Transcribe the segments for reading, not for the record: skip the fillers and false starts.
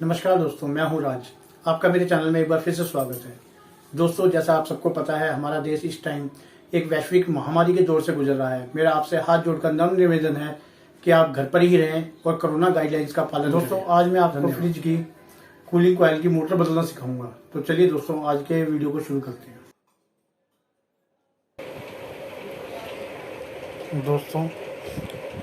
नमस्कार दोस्तों, मैं हूं राज। आपका मेरे चैनल में एक बार फिर से स्वागत है। दोस्तों, जैसा आप सबको पता है, हमारा देश इस टाइम एक वैश्विक महामारी के दौर से गुजर रहा है। मेरा आपसे हाथ जोड़कर नम्र निवेदन है कि आप घर पर ही रहें और कोरोना गाइडलाइंस का पालन करें। दोस्तों, आज मैं आपको फ्रिज की कूलिंग कॉइल की मोटर बदलना सिखाऊंगा। तो चलिए दोस्तों, आज के वीडियो को शुरू करते हैं। दोस्तों,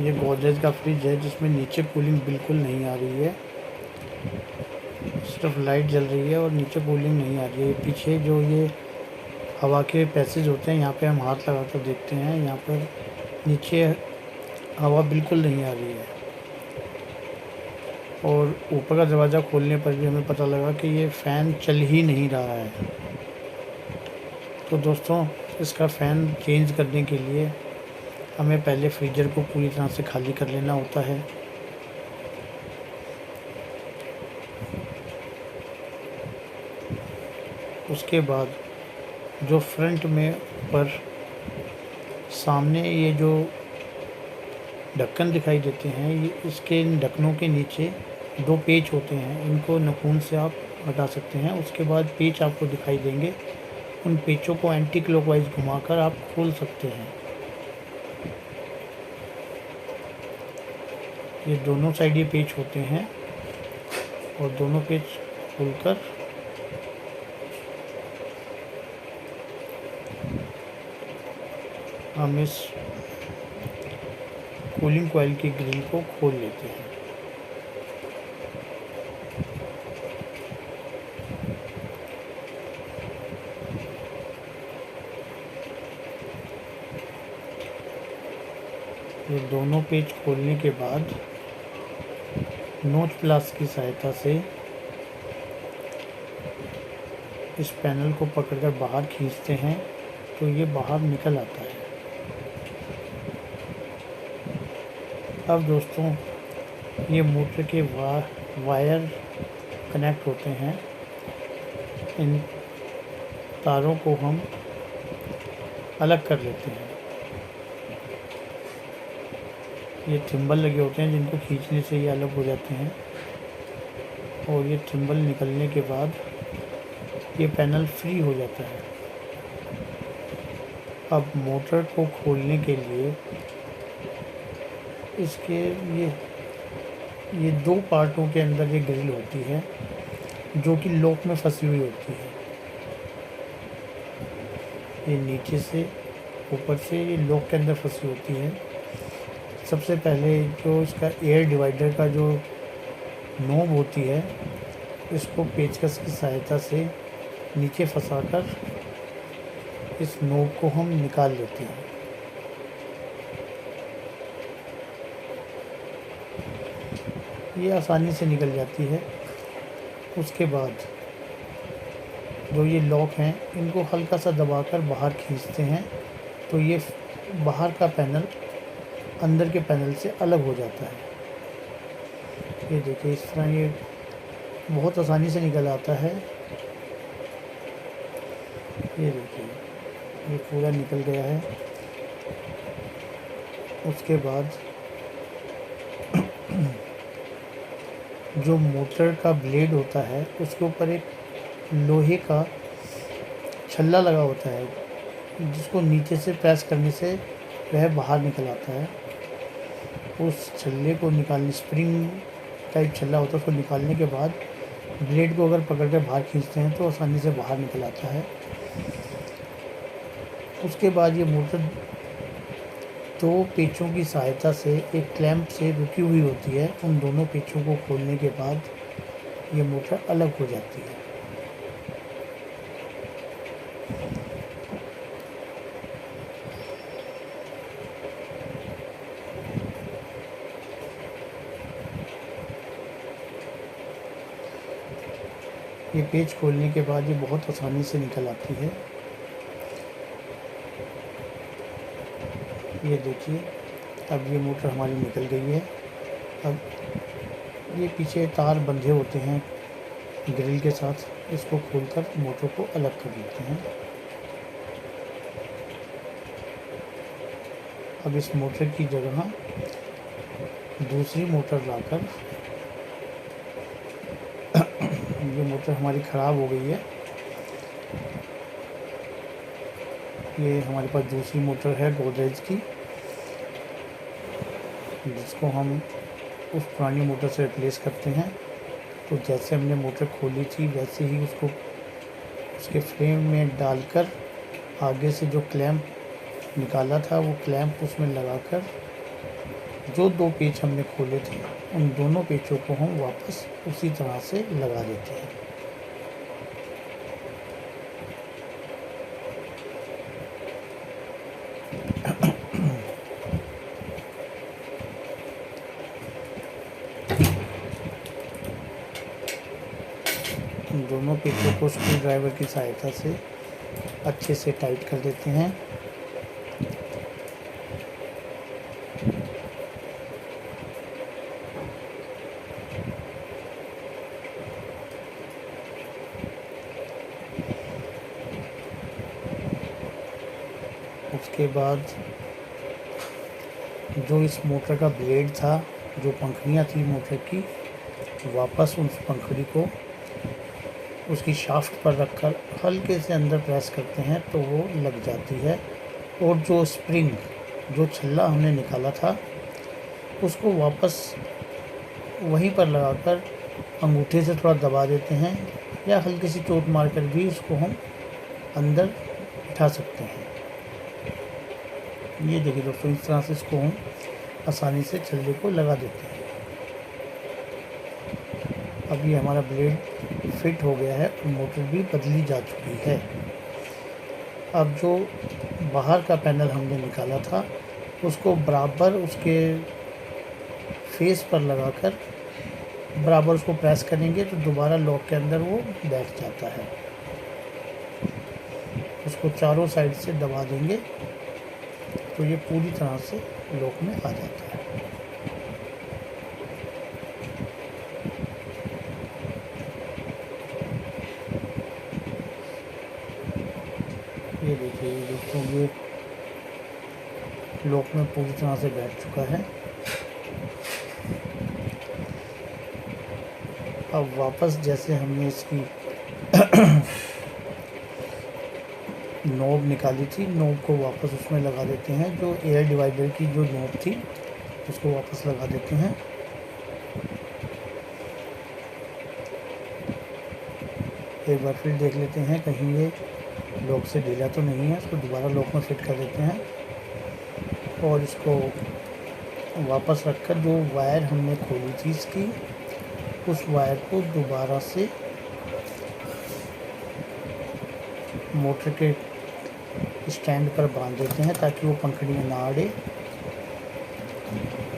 ये गोदरेज का फ्रिज है जिसमें नीचे कूलिंग बिल्कुल नहीं आ रही है, सिर्फ लाइट जल रही है और नीचे कूलिंग नहीं आ रही है। पीछे जो ये हवा के पैसेज होते हैं, यहाँ पे हम हाथ लगा कर देखते हैं, यहाँ पर नीचे हवा बिल्कुल नहीं आ रही है। और ऊपर का दरवाज़ा खोलने पर भी हमें पता लगा कि ये फ़ैन चल ही नहीं रहा है। तो दोस्तों, इसका फ़ैन चेंज करने के लिए हमें पहले फ्रीजर को पूरी तरह से खाली कर लेना होता है। उसके बाद जो फ्रंट में पर सामने ये जो ढक्कन दिखाई देते हैं, ये इसके ढक्कनों के नीचे दो पेच होते हैं, इनको नाखून से आप हटा सकते हैं। उसके बाद पेच आपको दिखाई देंगे, उन पेचों को एंटी क्लॉकवाइज घुमाकर आप खोल सकते हैं। ये दोनों साइड ये पेच होते हैं और दोनों पेच खोलकर हम इस कूलिंग कॉइल की ग्रिल को खोल लेते हैं। ये दोनों पेच खोलने के बाद नोच प्लास की सहायता से इस पैनल को पकड़कर बाहर खींचते हैं तो ये बाहर निकल आता है। अब दोस्तों, ये मोटर के वायर कनेक्ट होते हैं। इन तारों को हम अलग कर लेते हैं। ये थिम्बल लगे होते हैं जिनको खींचने से ये अलग हो जाते हैं और ये थिम्बल निकलने के बाद ये पैनल फ्री हो जाता है। अब मोटर को खोलने के लिए इसके ये दो पार्टों के अंदर ये ग्रिल होती है जो कि लॉक में फंसी हुई होती है। ये नीचे से ऊपर से ये लॉक के अंदर फंसी होती है। सबसे पहले जो इसका एयर डिवाइडर का जो नोब होती है, इसको पेचकस की सहायता से नीचे फंसाकर इस नोब को हम निकाल लेते हैं। ये आसानी से निकल जाती है। उसके बाद जो ये लॉक हैं, इनको हल्का सा दबाकर बाहर खींचते हैं तो ये बाहर का पैनल अंदर के पैनल से अलग हो जाता है। ये देखिए, इस तरह ये बहुत आसानी से निकल आता है। ये देखिए, ये पूरा निकल गया है। उसके बाद जो मोटर का ब्लेड होता है, उसके ऊपर एक लोहे का छल्ला लगा होता है जिसको नीचे से प्रेस करने से वह बाहर निकल आता है। उस छल्ले को निकालने, स्प्रिंग टाइप छल्ला होता है, उसको निकालने के बाद ब्लेड को अगर पकड़ कर बाहर खींचते हैं तो आसानी से बाहर निकल आता है। उसके बाद ये मोटर दो पेचों की सहायता से एक क्लैंप से रुकी हुई होती है। उन दोनों पेचों को खोलने के बाद ये मोटर अलग हो जाती है। ये पेच खोलने के बाद ये बहुत आसानी से निकल आती है। ये देखिए, अब ये मोटर हमारी निकल गई है। अब ये पीछे तार बंधे होते हैं ग्रिल के साथ, इसको खोलकर मोटर को अलग कर लेते हैं। अब इस मोटर की जगह दूसरी मोटर लाकर ये मोटर हमारी ख़राब हो गई है। ये हमारे पास दूसरी मोटर है गोदरेज की, जिसको हम उस पुरानी मोटर से रिप्लेस करते हैं। तो जैसे हमने मोटर खोली थी वैसे ही उसको उसके फ्रेम में डालकर आगे से जो क्लैंप निकाला था वो क्लैंप उसमें लगाकर जो 2 पेच हमने खोले थे उन दोनों पेचों को हम वापस उसी तरह से लगा देते हैं। दोनों पेचों को स्क्रू ड्राइवर की सहायता से अच्छे से टाइट कर देते हैं। उसके बाद जो इस मोटर का ब्लेड था, जो पंखड़ियाँ थी मोटर की, वापस उस पंखड़ी को उसकी शाफ्ट पर रखकर हल्के से अंदर प्रेस करते हैं तो वो लग जाती है। और जो स्प्रिंग, जो छल्ला हमने निकाला था, उसको वापस वहीं पर लगाकर अंगूठे से थोड़ा दबा देते हैं, या हल्की सी चोट मारकर भी इसको हम अंदर बिठा सकते हैं। ये देखिए दोस्तों, इस तरह से इसको हम आसानी से छल्ले को लगा देते हैं। अब ये हमारा ब्लेड फिट हो गया है और मोटर भी बदली जा चुकी है। अब जो बाहर का पैनल हमने निकाला था उसको बराबर उसके फेस पर लगाकर बराबर उसको प्रेस करेंगे तो दोबारा लॉक के अंदर वो बैठ जाता है। उसको चारों साइड से दबा देंगे तो ये पूरी तरह से लॉक में आ जाता है। ये देखिए दोस्तों, ये लॉक में पूरी तरह से बैठ चुका है। अब वापस जैसे हमने इसकी नॉब निकाली थी, नॉब को वापस उसमें लगा देते हैं। जो एयर डिवाइडर की जो नॉब थी उसको वापस लगा देते हैं। एक बार फिर देख लेते हैं कहीं ये लॉक से ढीला तो नहीं है। इसको दोबारा लॉक में फिट कर देते हैं और इसको वापस रखकर जो वायर हमने खोली थी इसकी, उस वायर को दोबारा से मोटर के स्टैंड पर बांध देते हैं ताकि वो पंखड़ियाँ ना अड़े।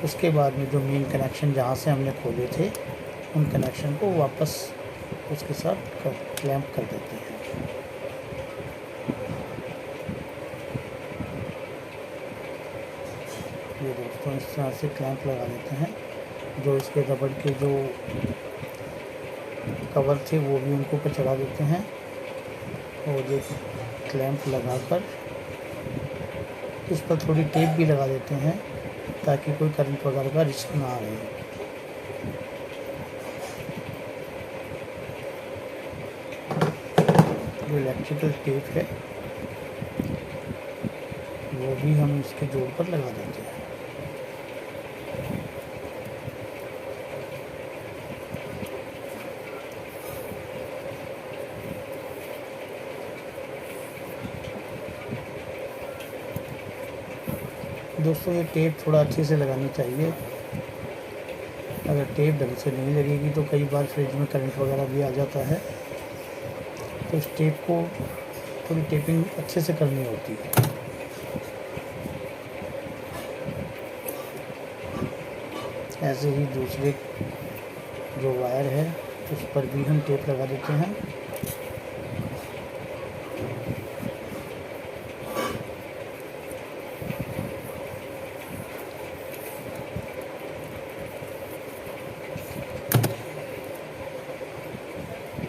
उसके बाद में जो मेन कनेक्शन जहाँ से हमने खोले थे उन कनेक्शन को वापस उसके साथ क्लैंप कर देते हैं। ये दोस्तों, इस तरह से क्लैंप लगा देते हैं। जो इसके रबड़ के जो कवर थे वो भी उनको पर चढ़ा देते हैं और ये क्लैंप लगाकर इस पर थोड़ी टेप भी लगा देते हैं ताकि कोई करंट वगैरह का रिस्क ना आए। जो इलेक्ट्रिकल टेप है वो भी हम इसके जोड़ पर लगा देते हैं। दोस्तों, ये टेप थोड़ा अच्छे से लगानी चाहिए। अगर टेप ढंग से नहीं लगेगी तो कई बार फ्रिज में करंट वगैरह भी आ जाता है। तो इस टेप को थोड़ी टेपिंग अच्छे से करनी होती है। ऐसे ही दूसरे जो वायर है उस पर भी हम टेप लगा देते हैं।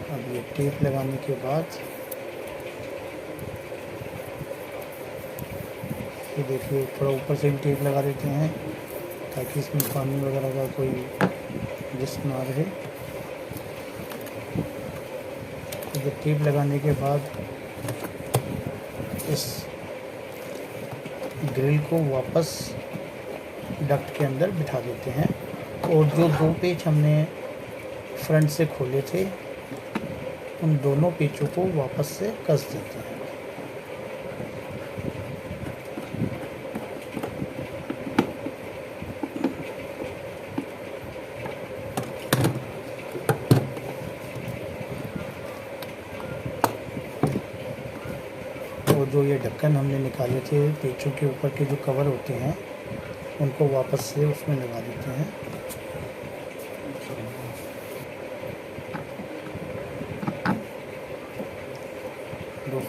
अब ये टेप लगाने के बाद ये देखिए, थोड़ा ऊपर से भी टेप लगा देते हैं ताकि इसमें पानी वगैरह का कोई रिस्क ना रहे। ये टेप लगाने के बाद इस ग्रिल को वापस डक्ट के अंदर बिठा देते हैं और जो 2 पेच हमने फ्रंट से खोले थे उन दोनों पेचों को वापस से कस देते हैं। और जो ये ढक्कन हमने निकाले थे पेचों के ऊपर के जो कवर होते हैं उनको वापस से उसमें लगा देते हैं।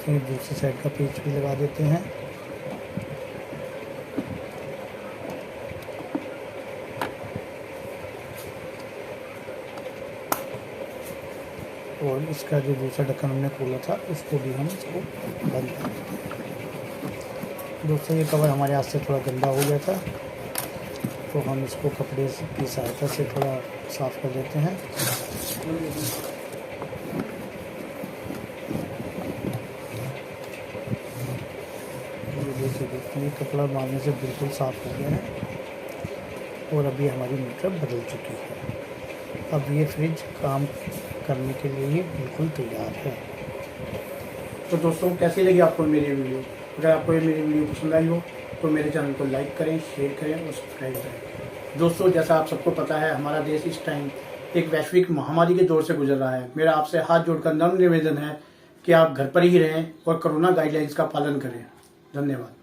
दूसरी साइड का पेच भी लगा देते हैं। और इसका जो दूसरा ढक्कन हमने खोला था उसको भी हम इसको बंद कर देते हैं। दोस्तों ये कवर हमारे हाथ से थोड़ा गंदा हो गया था तो हम इसको कपड़े की सहायता से थोड़ा साफ़ कर देते हैं। देखिए दोस्तों ये कपड़ा मारने से बिल्कुल साफ़ हो गया है और अभी हमारी मीटर बदल चुकी है। अब ये फ्रिज काम करने के लिए बिल्कुल तैयार है। तो दोस्तों कैसी लगी आपको मेरी वीडियो? अगर आपको ये मेरी वीडियो पसंद आई हो तो मेरे चैनल को लाइक करें, शेयर करें और सब्सक्राइब करें। दोस्तों जैसा आप सबको पता है हमारा देश इस टाइम एक वैश्विक महामारी के दौर से गुजर रहा है। मेरा आपसे हाथ जोड़कर नम्र निवेदन है कि आप घर पर ही रहें और कोरोना गाइडलाइंस का पालन करें। धन्यवाद।